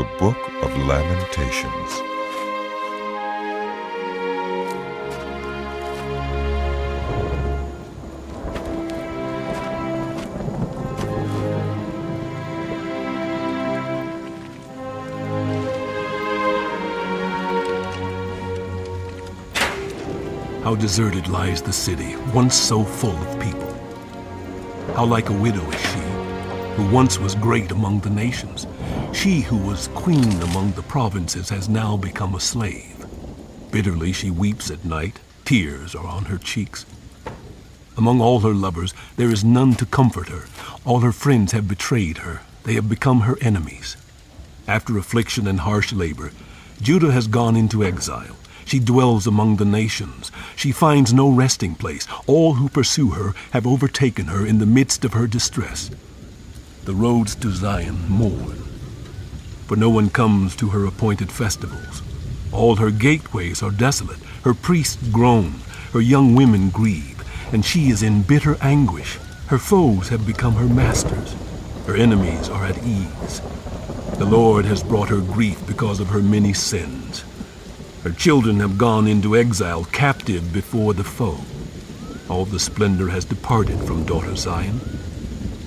The Book of Lamentations. How deserted lies the city, once so full of people. How like a widow is she, who once was great among the nations. She who was queen among the provinces has now become a slave. Bitterly she weeps at night, tears are on her cheeks. Among all her lovers, there is none to comfort her. All her friends have betrayed her. They have become her enemies. After affliction and harsh labor, Judah has gone into exile. She dwells among the nations. She finds no resting place. All who pursue her have overtaken her in the midst of her distress. The roads to Zion mourn, for no one comes to her appointed festivals. All her gateways are desolate. Her priests groan. Her young women grieve, and she is in bitter anguish. Her foes have become her masters. Her enemies are at ease. The Lord has brought her grief because of her many sins. Her children have gone into exile, captive before the foe. All the splendor has departed from daughter Zion.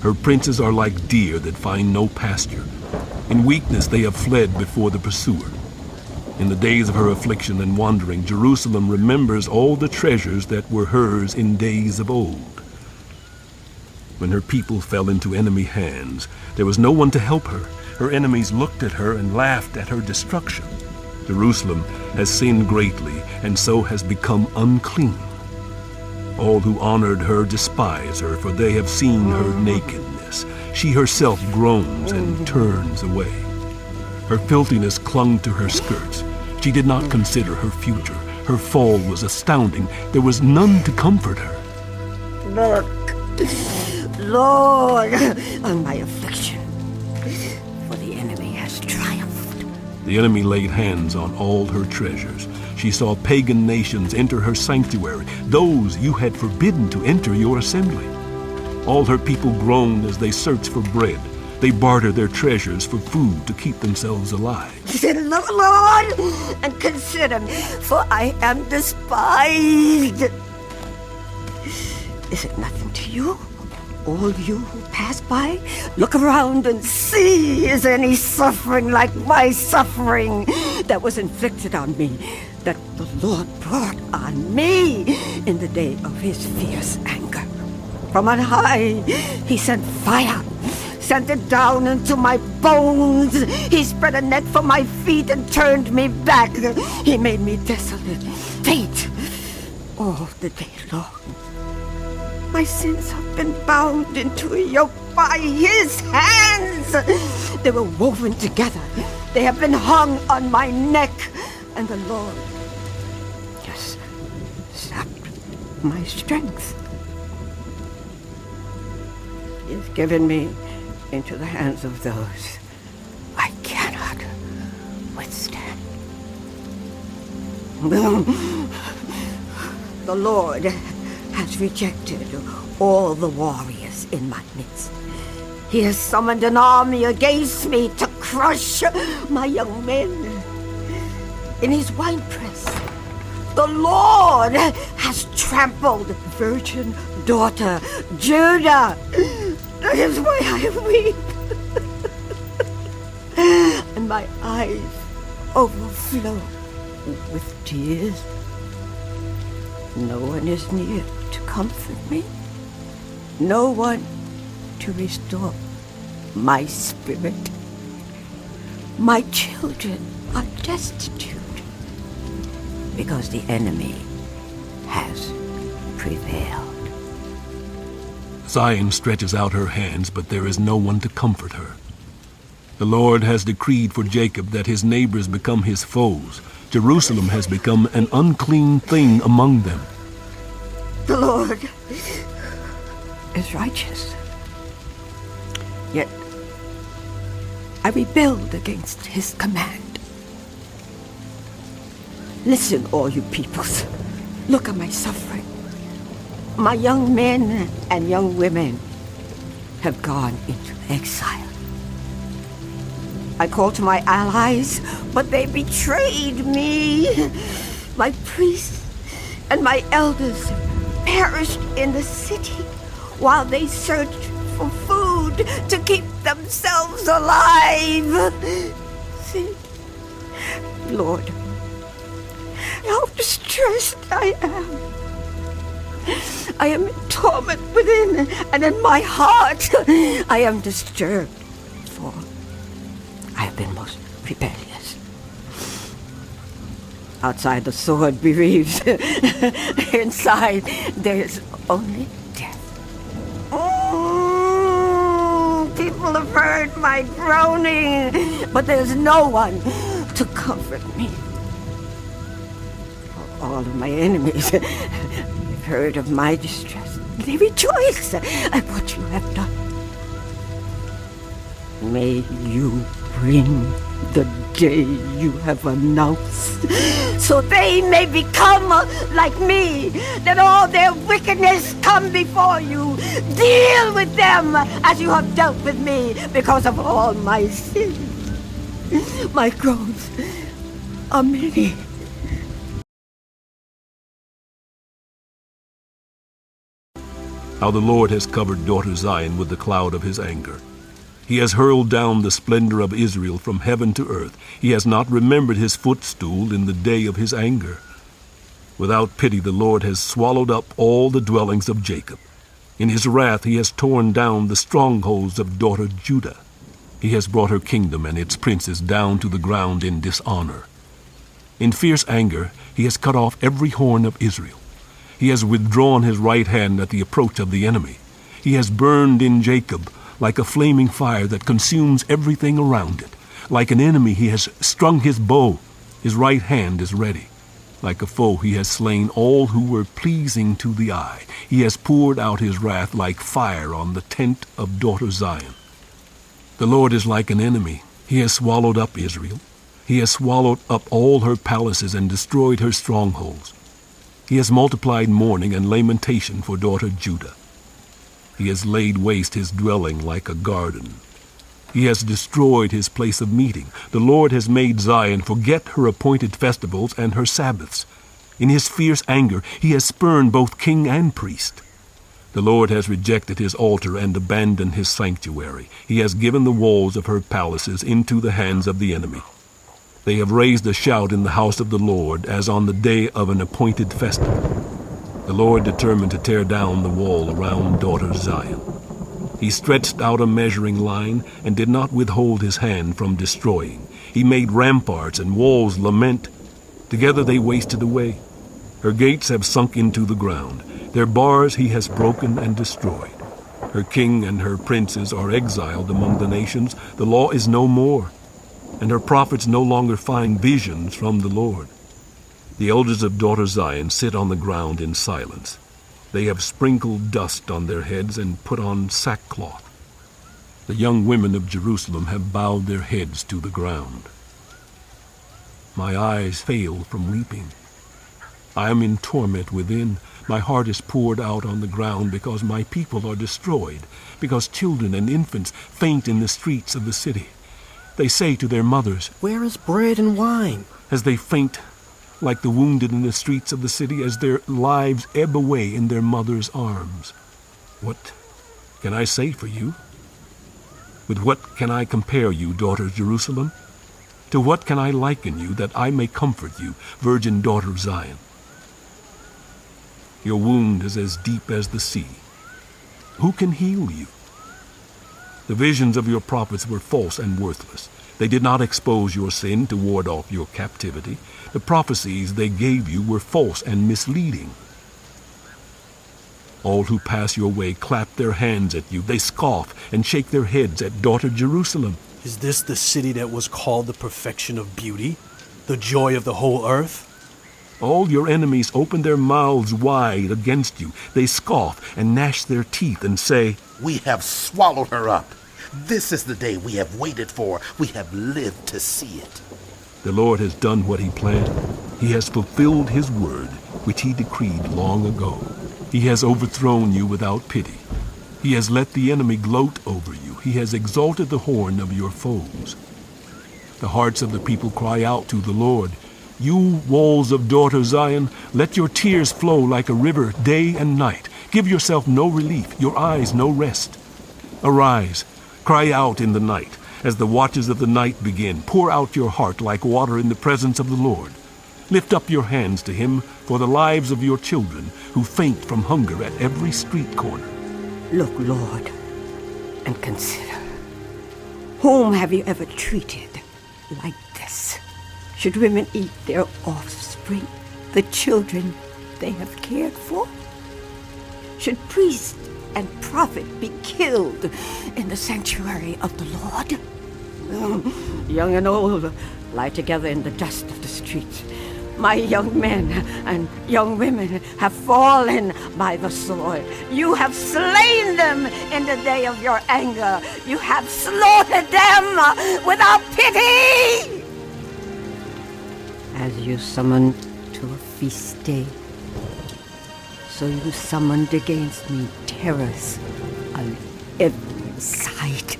Her princes are like deer that find no pasture. In weakness they have fled before the pursuer. In the days of her affliction and wandering, Jerusalem remembers all the treasures that were hers in days of old. When her people fell into enemy hands, there was no one to help her. Her enemies looked at her and laughed at her destruction. Jerusalem has sinned greatly, and so has become unclean. All who honored her despise her, for they have seen her nakedness. She herself groans and turns away. Her filthiness clung to her skirts. She did not consider her future. Her fall was astounding. There was none to comfort her. Look, Lord, on my affliction, for the enemy has triumphed. The enemy laid hands on all her treasures. She saw pagan nations enter her sanctuary, those you had forbidden to enter your assembly. All her people groaned as they searched for bread. They bartered their treasures for food to keep themselves alive. Look, Lord, and consider me, for I am despised. Is it nothing to you? All you who pass by, look around and see, is any suffering like my suffering that was inflicted on me, that the Lord brought on me in the day of his fierce anger. From on high, he sent fire, sent it down into my bones. He spread a net for my feet and turned me back. He made me desolate, faint, all the day long. My sins have been bound into a yoke by his hands. They were woven together. They have been hung on my neck. And the Lord has sapped my strength. He has given me into the hands of those I cannot withstand. The Lord has rejected all the warriors in my midst. He has summoned an army against me to crush my young men. In his winepress, the Lord has trampled virgin daughter Judah. That is why I weep. And my eyes overflow with tears. No one is near to comfort me. No one to restore my spirit. My children are destitute because the enemy has prevailed. Zion stretches out her hands, but there is no one to comfort her. The Lord has decreed for Jacob that his neighbors become his foes. Jerusalem has become an unclean thing among them. The Lord is righteous. Yet I rebelled against his command. Listen, all you peoples. Look at my suffering. My young men and young women have gone into exile. I called to my allies, but they betrayed me. My priests and my elders perished in the city while they searched for food to keep themselves alive. See, Lord, how distressed I am. I am in torment within, and in my heart I am disturbed, for I have been most rebellious. Outside the sword bereaves. Inside there is only death. People have heard my groaning, but there's no one to comfort me. All of my enemies have heard of my distress. They rejoice at what you have done. May you bring the day you have announced, so they may become like me, that all their wickedness come before you. Deal with them as you have dealt with me, because of all my sins. My groans are many. How the Lord has covered daughter Zion with the cloud of his anger. He has hurled down the splendor of Israel from heaven to earth. He has not remembered his footstool in the day of his anger. Without pity the Lord has swallowed up all the dwellings of Jacob. In his wrath he has torn down the strongholds of daughter Judah. He has brought her kingdom and its princes down to the ground in dishonor. In fierce anger he has cut off every horn of Israel. He has withdrawn his right hand at the approach of the enemy. He has burned in Jacob like a flaming fire that consumes everything around it. Like an enemy he has strung his bow. His right hand is ready. Like a foe he has slain all who were pleasing to the eye. He has poured out his wrath like fire on the tent of daughter Zion. The Lord is like an enemy. He has swallowed up Israel. He has swallowed up all her palaces and destroyed her strongholds. He has multiplied mourning and lamentation for daughter Judah. He has laid waste his dwelling like a garden. He has destroyed his place of meeting. The Lord has made Zion forget her appointed festivals and her Sabbaths. In his fierce anger he has spurned both king and priest. The Lord has rejected his altar and abandoned his sanctuary. He has given the walls of her palaces into the hands of the enemy. They have raised a shout in the house of the Lord as on the day of an appointed festival. The Lord determined to tear down the wall around daughter Zion. He stretched out a measuring line and did not withhold his hand from destroying. He made ramparts and walls lament. Together they wasted away. Her gates have sunk into the ground. Their bars he has broken and destroyed. Her king and her princes are exiled among the nations. The law is no more, and her prophets no longer find visions from the Lord. The elders of daughter Zion sit on the ground in silence. They have sprinkled dust on their heads and put on sackcloth. The young women of Jerusalem have bowed their heads to the ground. My eyes fail from weeping. I am in torment within. My heart is poured out on the ground because my people are destroyed, because children and infants faint in the streets of the city. They say to their mothers, "Where is bread and wine?" as they faint like the wounded in the streets of the city, as their lives ebb away in their mother's arms. What can I say for you? With what can I compare you, daughter Jerusalem? To what can I liken you, that I may comfort you, virgin daughter of Zion? Your wound is as deep as the sea. Who can heal you? The visions of your prophets were false and worthless. They did not expose your sin to ward off your captivity. The prophecies they gave you were false and misleading. All who pass your way clap their hands at you. They scoff and shake their heads at daughter Jerusalem. Is this the city that was called the perfection of beauty, the joy of the whole earth? All your enemies open their mouths wide against you. They scoff and gnash their teeth and say, "We have swallowed her up. This is the day we have waited for. We have lived to see it." The Lord has done what he planned. He has fulfilled his word, which he decreed long ago. He has overthrown you without pity. He has let the enemy gloat over you. He has exalted the horn of your foes. The hearts of the people cry out to the Lord. You walls of daughter Zion, let your tears flow like a river day and night. Give yourself no relief, your eyes no rest. Arise, cry out in the night. As the watches of the night begin, pour out your heart like water in the presence of the Lord. Lift up your hands to him for the lives of your children who faint from hunger at every street corner. Look, Lord, and consider. Whom have you ever treated like this? Should women eat their offspring, the children they have cared for? Should priest and prophet be killed in the sanctuary of the Lord? Young and old lie together in the dust of the streets. My young men and young women have fallen by the sword. You have slain them in the day of your anger. You have slaughtered them without pity. As you summoned to a feast day, so you summoned against me terrors on every side.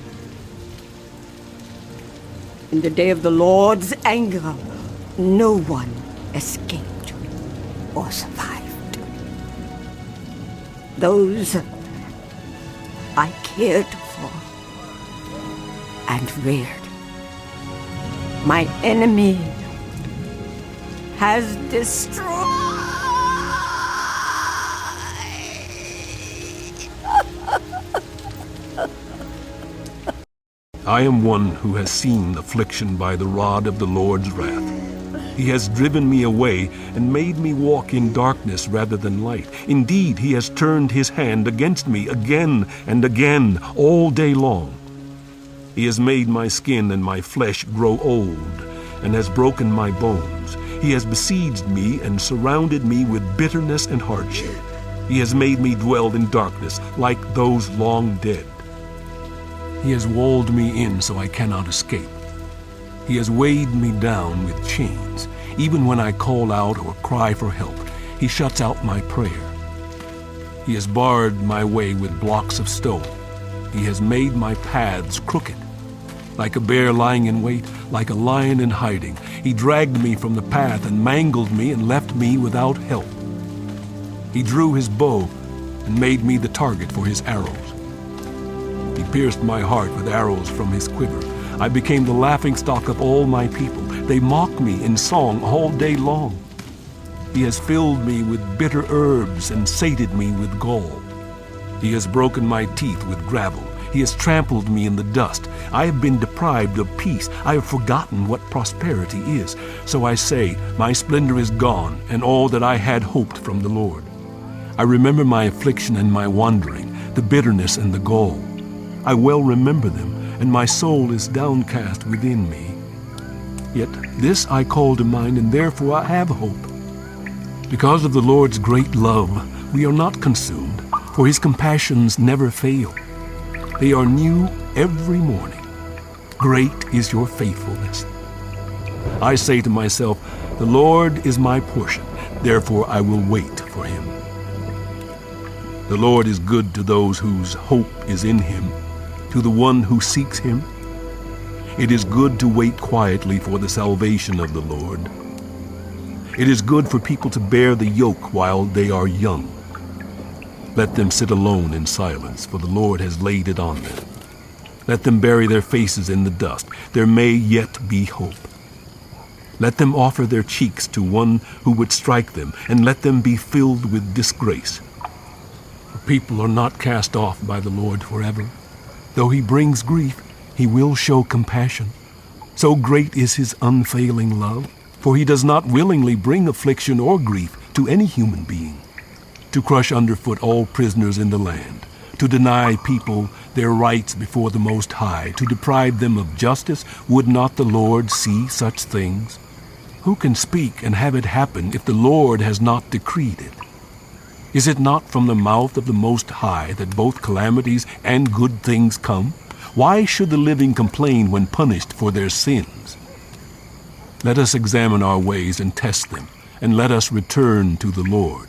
In the day of the Lord's anger, no one escaped or survived. Those I cared for and reared. My enemy has destroyed. I am one who has seen affliction by the rod of the Lord's wrath. He has driven me away and made me walk in darkness rather than light. Indeed, he has turned his hand against me again and again all day long. He has made my skin and my flesh grow old and has broken my bones. He has besieged me and surrounded me with bitterness and hardship. He has made me dwell in darkness like those long dead. He has walled me in so I cannot escape. He has weighed me down with chains. Even when I call out or cry for help, he shuts out my prayer. He has barred my way with blocks of stone. He has made my paths crooked. Like a bear lying in wait, like a lion in hiding, he dragged me from the path and mangled me and left me without help. He drew his bow and made me the target for his arrows. He pierced my heart with arrows from his quiver. I became the laughingstock of all my people. They mock me in song all day long. He has filled me with bitter herbs and sated me with gall. He has broken my teeth with gravel. He has trampled me in the dust. I have been deprived of peace. I have forgotten what prosperity is. So I say, my splendor is gone, and all that I had hoped from the Lord. I remember my affliction and my wandering, the bitterness and the gall. I well remember them, and my soul is downcast within me. Yet this I call to mind, and therefore I have hope. Because of the Lord's great love, we are not consumed, for his compassions never fail. They are new every morning. Great is your faithfulness. I say to myself, the Lord is my portion, therefore I will wait for him. The Lord is good to those whose hope is in him, to the one who seeks him. It is good to wait quietly for the salvation of the Lord. It is good for people to bear the yoke while they are young. Let them sit alone in silence, for the Lord has laid it on them. Let them bury their faces in the dust. There may yet be hope. Let them offer their cheeks to one who would strike them, and let them be filled with disgrace. For people are not cast off by the Lord forever. Though he brings grief, he will show compassion. So great is his unfailing love, for he does not willingly bring affliction or grief to any human being. To crush underfoot all prisoners in the land, to deny people their rights before the Most High, to deprive them of justice, would not the Lord see such things? Who can speak and have it happen if the Lord has not decreed it? Is it not from the mouth of the Most High that both calamities and good things come? Why should the living complain when punished for their sins? Let us examine our ways and test them, and let us return to the Lord.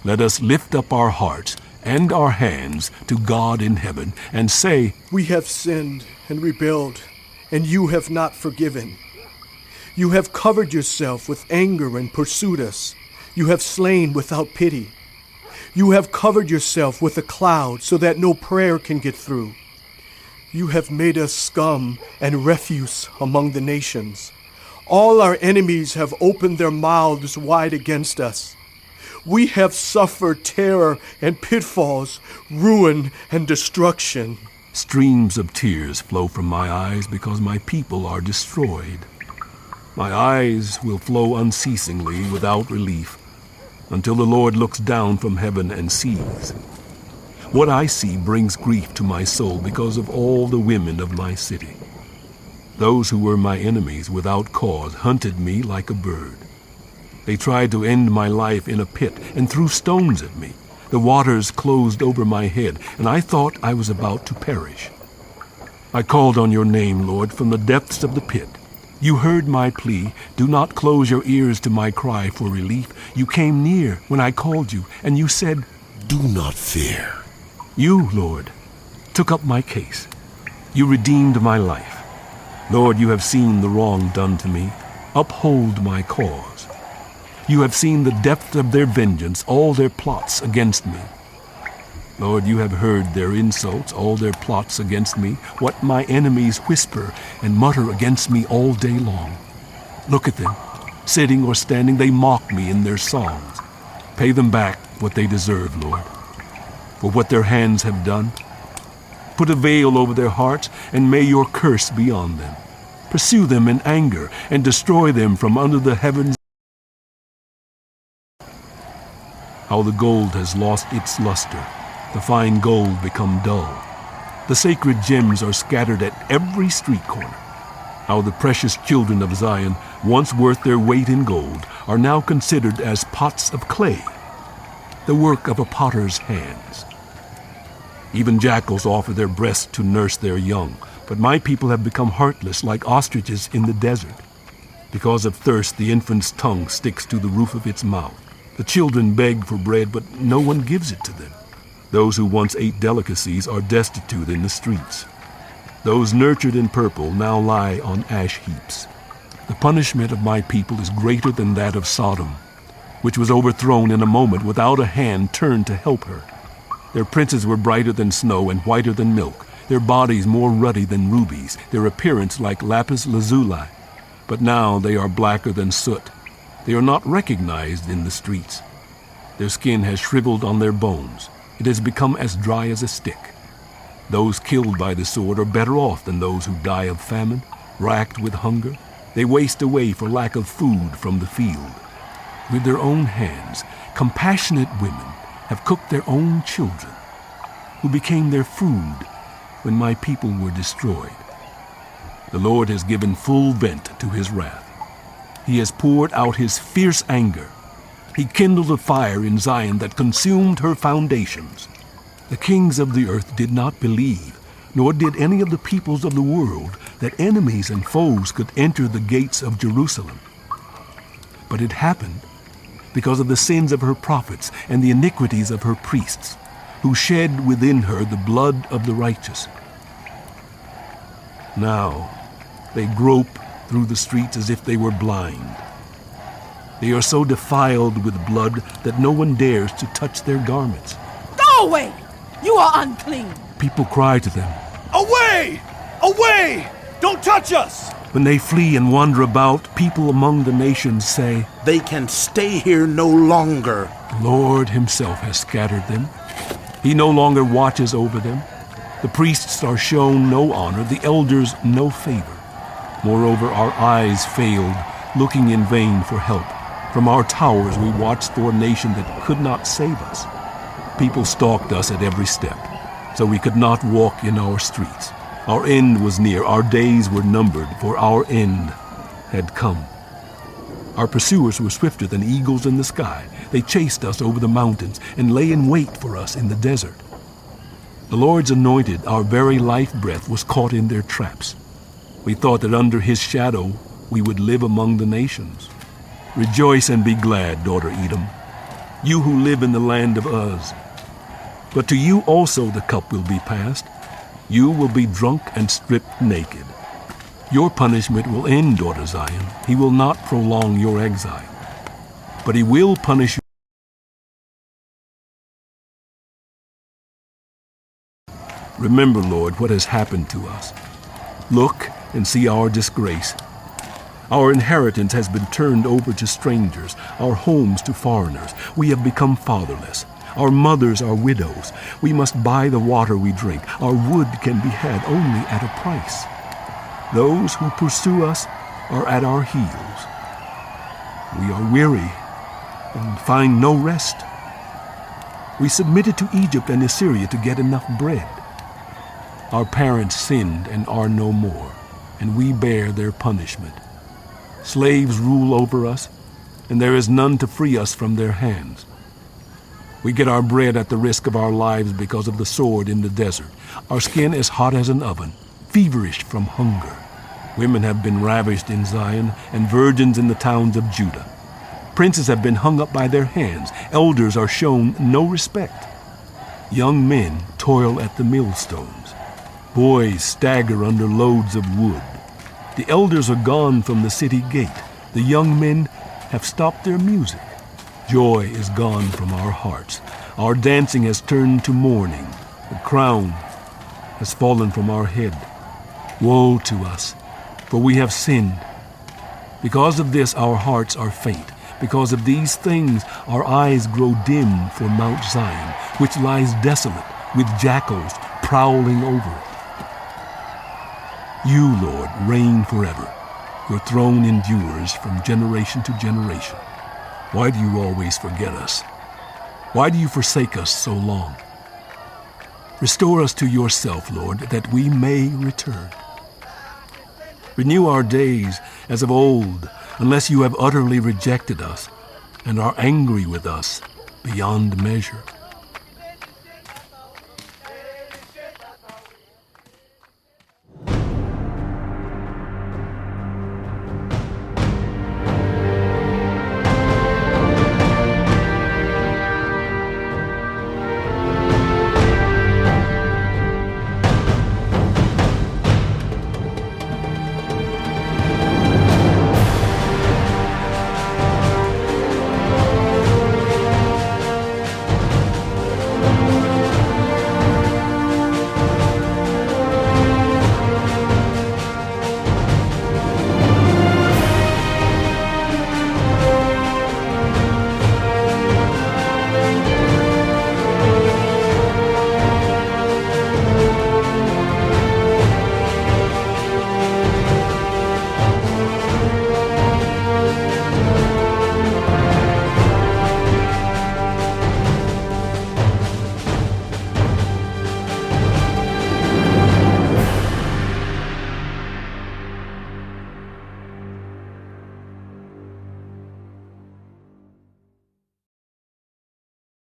Let us lift up our hearts and our hands to God in heaven and say, We have sinned and rebelled and you have not forgiven. You have covered yourself with anger and pursued us. You have slain without pity. You have covered yourself with a cloud so that no prayer can get through. You have made us scum and refuse among the nations. All our enemies have opened their mouths wide against us. We have suffered terror and pitfalls, ruin and destruction. Streams of tears flow from my eyes because my people are destroyed. My eyes will flow unceasingly without relief until the Lord looks down from heaven and sees. What I see brings grief to my soul because of all the women of my city. Those who were my enemies without cause hunted me like a bird. They tried to end my life in a pit and threw stones at me. The waters closed over my head, and I thought I was about to perish. I called on your name, Lord, from the depths of the pit. You heard my plea. Do not close your ears to my cry for relief. You came near when I called you, and you said, "Do not fear." You, Lord, took up my case. You redeemed my life. Lord, you have seen the wrong done to me. Uphold my cause. You have seen the depth of their vengeance, all their plots against me. Lord, you have heard their insults, all their plots against me, what my enemies whisper and mutter against me all day long. Look at them. Sitting or standing, they mock me in their songs. Pay them back what they deserve, Lord, for what their hands have done. Put a veil over their hearts, and may your curse be on them. Pursue them in anger, and destroy them from under the heavens. How the gold has lost its luster, the fine gold become dull. The sacred gems are scattered at every street corner. How the precious children of Zion, once worth their weight in gold, are now considered as pots of clay, the work of a potter's hands. Even jackals offer their breasts to nurse their young, but my people have become heartless like ostriches in the desert. Because of thirst, the infant's tongue sticks to the roof of its mouth. The children beg for bread, but no one gives it to them. Those who once ate delicacies are destitute in the streets. Those nurtured in purple now lie on ash heaps. The punishment of my people is greater than that of Sodom, which was overthrown in a moment without a hand turned to help her. Their princes were brighter than snow and whiter than milk, their bodies more ruddy than rubies, their appearance like lapis lazuli. But now they are blacker than soot. They are not recognized in the streets. Their skin has shriveled on their bones. It has become as dry as a stick. Those killed by the sword are better off than those who die of famine, racked with hunger. They waste away for lack of food from the field. With their own hands, compassionate women have cooked their own children, who became their food when my people were destroyed. The Lord has given full vent to his wrath. He has poured out his fierce anger. He kindled a fire in Zion that consumed her foundations. The kings of the earth did not believe, nor did any of the peoples of the world, that enemies and foes could enter the gates of Jerusalem. But it happened because of the sins of her prophets and the iniquities of her priests, who shed within her the blood of the righteous. Now they grope through the streets as if they were blind. They are so defiled with blood that no one dares to touch their garments. Go away! You are unclean! People cry to them, Away! Away! Don't touch us! When they flee and wander about, people among the nations say, They can stay here no longer. The Lord himself has scattered them. He no longer watches over them. The priests are shown no honor, the elders no favor. Moreover, our eyes failed, looking in vain for help. From our towers we watched for a nation that could not save us. People stalked us at every step, so we could not walk in our streets. Our end was near, our days were numbered, for our end had come. Our pursuers were swifter than eagles in the sky. They chased us over the mountains and lay in wait for us in the desert. The Lord's anointed, our very life breath, was caught in their traps. We thought that under his shadow we would live among the nations. Rejoice and be glad, daughter Edom, you who live in the land of Uz. But to you also the cup will be passed. You will be drunk and stripped naked. Your punishment will end, daughter Zion. He will not prolong your exile, but he will punish you. Remember, Lord, what has happened to us. Look and see our disgrace. Our inheritance has been turned over to strangers, our homes to foreigners. We have become fatherless. Our mothers are widows. We must buy the water we drink. Our wood can be had only at a price. Those who pursue us are at our heels. We are weary and find no rest. We submitted to Egypt and Assyria to get enough bread. Our parents sinned and are no more, and we bear their punishment. Slaves rule over us, and there is none to free us from their hands. We get our bread at the risk of our lives because of the sword in the desert. Our skin is hot as an oven, feverish from hunger. Women have been ravished in Zion, and virgins in the towns of Judah. Princes have been hung up by their hands. Elders are shown no respect. Young men toil at the millstones. Boys stagger under loads of wood. The elders are gone from the city gate. The young men have stopped their music. Joy is gone from our hearts. Our dancing has turned to mourning. The crown has fallen from our head. Woe to us, for we have sinned. Because of this our hearts are faint. Because of these things our eyes grow dim for Mount Zion, which lies desolate, with jackals prowling over it. You, Lord, reign forever. Your throne endures from generation to generation. Why do you always forget us? Why do you forsake us so long? Restore us to yourself, Lord, that we may return. Renew our days as of old, unless you have utterly rejected us and are angry with us beyond measure.